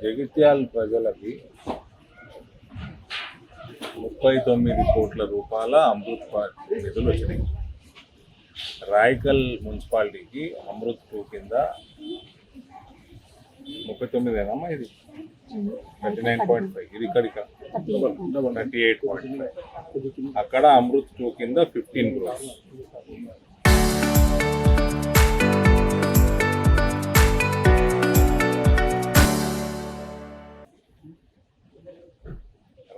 జగిత్యాల ప్రజలకి 39 కోట్ల రూపాయల అమృత్ పార్టీ నిధులు వచ్చినాయి. రాయకల్ మున్సిపాలిటీకి అమృత్ 2 కింద 39 ఇది 39.5, ఇది ఇక్కడిక 38.5, అక్కడ అమృత్ 2 కింద 15 crores.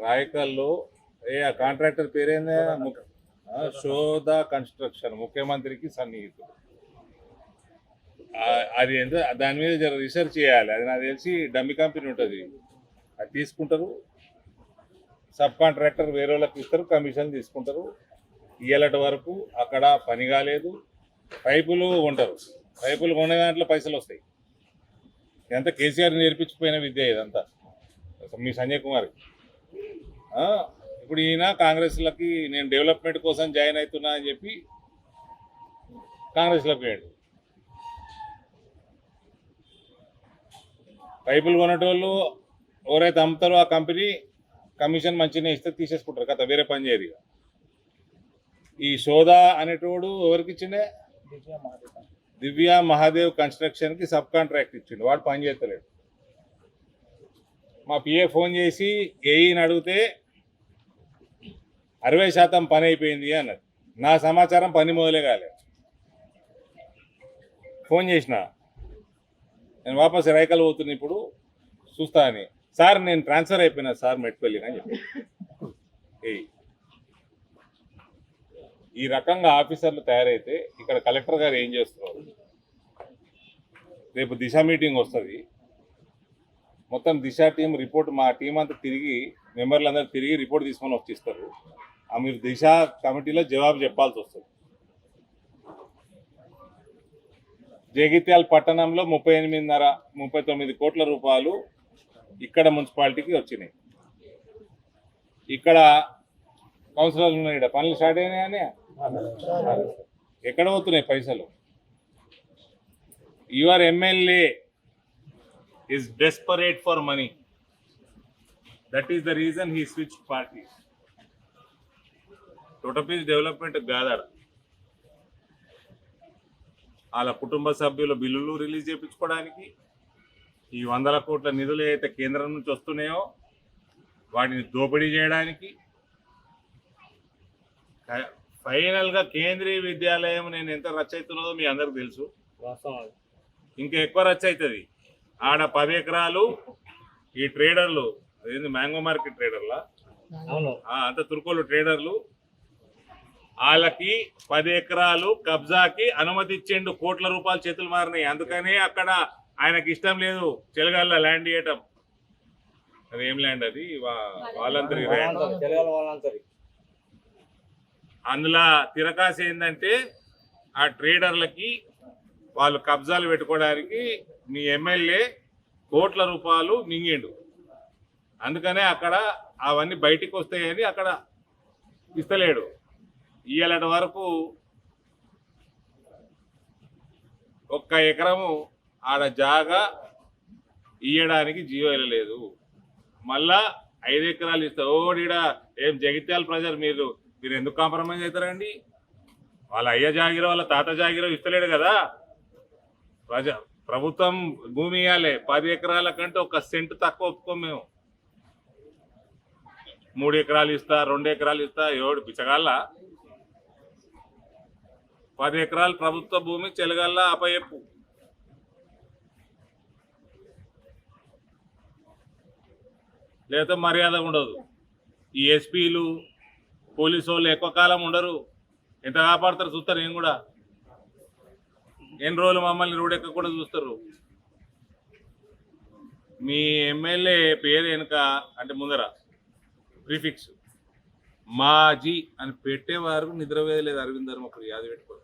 రాయకల్లో ఆ కాంట్రాక్టర్ పేరేందా? శోధ కన్స్ట్రక్షన్, ముఖ్యమంత్రికి సన్నిహితుడు. అది ఎంత, దాని మీద జర రీసెర్చ్ చేయాలి. అది నాకు తెలిసి డమ్మి కంపెనీ ఉంటుంది, అది తీసుకుంటారు, సబ్ కాంట్రాక్టర్ వేరే వాళ్ళకి ఇస్తారు, కమిషన్ తీసుకుంటారు. ఇయ్యాలటి వరకు అక్కడ పని కాలేదు. పైపులు కొంటారు, పైపులు కొనే దాంట్లో పైసలు వస్తాయి. ఇదంతా కేసీఆర్ నేర్పించిపోయిన విద్య ఇదంతా, మీ సంజయ్ కుమార్. ఇప్పుడు ఈయన కాంగ్రెస్లకి నేను డెవలప్మెంట్ కోసం జాయిన్ అవుతున్నా అని చెప్పి కాంగ్రెస్లోకి పోయాడు. పైపులు కొనేటోళ్ళు ఎవరైతే అమ్ముతారో ఆ కంపెనీ కమిషన్ మంచిగా ఇస్తే తీసేసుకుంటారు కదా, వేరే పని చేయరు. ఈ సోదా అనేటోడు ఎవరికి ఇచ్చిండే? దివ్య మహాదేవ్ కన్స్ట్రక్షన్కి సబ్ కాంట్రాక్ట్ ఇచ్చిండు. వాడు పని చేస్తలేడు. మా పిఏ ఫోన్ చేసి ఏఈని అడిగితే 60% పని అయిపోయింది అన్నది. నా సమాచారం పని మొదలే కాలే. ఫోన్ చేసిన, నేను వాపస్ రైకల్ పోతున్నా, ఇప్పుడు చూస్తా అని. సార్ నేను ట్రాన్స్ఫర్ అయిపోయినా సార్ మెట్పల్లి అని చెప్పి. ఈ రకంగా ఆఫీసర్లు తయారైతే ఇక్కడ కలెక్టర్ గారు ఏం చేస్తున్నారు? రేపు దిశ మీటింగ్ వస్తుంది, మొత్తం దిశ టీం రిపోర్ట్, మా టీం అంతా తిరిగి మెంబర్లందరూ తిరిగి రిపోర్ట్ తీసుకొని వచ్చిస్తారు. మీరు దిశ కమిటీలో జవాబు చెప్పాల్సి వస్తుంది. జగిత్యాల పట్టణంలో 39 కోట్ల రూపాయలు ఇక్కడ మున్సిపాలిటీకి వచ్చినాయి. ఇక్కడ కౌన్సిలర్లు ఉన్నాయి, ఇక్కడ పనులు స్టార్ట్ అయినాయని ఎక్కడ పోతున్నాయి పైసలు? Your MLA is desperate for money. That is the reason he switch party. టోటపీస్ డెవలప్మెంట్ కాదాడ, వాళ్ళ కుటుంబ సభ్యుల బిల్లులు రిలీజ్ చేయించుకోవడానికి, ఈ 100 కోట్ల నిధులు ఏదైతే కేంద్రం నుంచి వస్తున్నాయో వాటిని దోపిడీ చేయడానికి. ఫైనల్గా కేంద్రీయ విద్యాలయం నేను ఎంత రచ్చ అవుతున్నదో మీ అందరికి తెలుసు. ఇంకా ఎక్కువ రచ్చ అవుతుంది. ఆడ 10 ఎకరాలు ఈ ట్రేడర్లు, అదేంటి మ్యాంగో మార్కెట్ ట్రేడర్లా అంత తుర్కోలు ట్రేడర్లు, వాళ్ళకి 10 ఎకరాలు కబ్జాకి అనుమతి ఇచ్చిండు. కోట్ల రూపాయలు చేతులు మారినాయి. అందుకనే అక్కడ ఆయనకి ఇష్టం లేదు చెలగాల్లో ల్యాండ్ ఇవ్వటం. అది ఏం ల్యాండ్? అది వాళ్ళందరి ల్యాండ్. అందులో తిరకాసి ఏంటంటే ఆ ట్రేడర్లకి వాళ్ళు కబ్జాలు పెట్టుకోవడానికి మీ ఎమ్మెల్యే కోట్ల రూపాయలు మింగిండు. అందుకనే అక్కడ అవన్నీ బయటికి వస్తాయని అక్కడ ఇస్తలేడు. ఇయ్యాలటి వరకు 1 ఎకరము ఆడ జాగా ఇయ్యడానికి జీవో వెళ్ళలేదు. మళ్ళా 5 ఎకరాలు ఇస్తారు. ఓడిడా ఏం జగిత్యాల ప్రజలు మీరు ఎందుకు కాంప్రమైజ్ అవుతారండి? వాళ్ళ అయ్య జాగిరో వాళ్ళ తాత జాగిరో ఇస్తలేడు కదా. ప్రభుత్వం భూమి ఇవ్వాలి. 10 ఎకరాల కంటే 1 సెంట్ తక్కువ ఒప్పుకోం మేము. 3 ఎకరాలు ఇస్తా, 2 ఎకరాలు ఇస్తా, ఎవడు పిచ్చగాళ్ళ? 10 ఎకరాలు ప్రభుత్వ భూమి చెలగల్లా అపయెప్పు. లేదా మర్యాద ఉండదు. ఈ ఎస్పీలు పోలీసు వాళ్ళు ఎక్కువ కాలం ఉండరు. ఎంత కాపాడతారు చూస్తారు. నేను కూడా ఎన్ని రోజులు మమ్మల్ని రోడ్డెక్క కూడా చూస్తారు. మీ ఎమ్మెల్యే పేరు వెనుక అంటే ముందర ప్రిఫిక్స్ మాజీ అని పెట్టేవారు నిద్రవేయలేదు. అరవింద్ ధర్మపురి అది పెట్టుకోరు.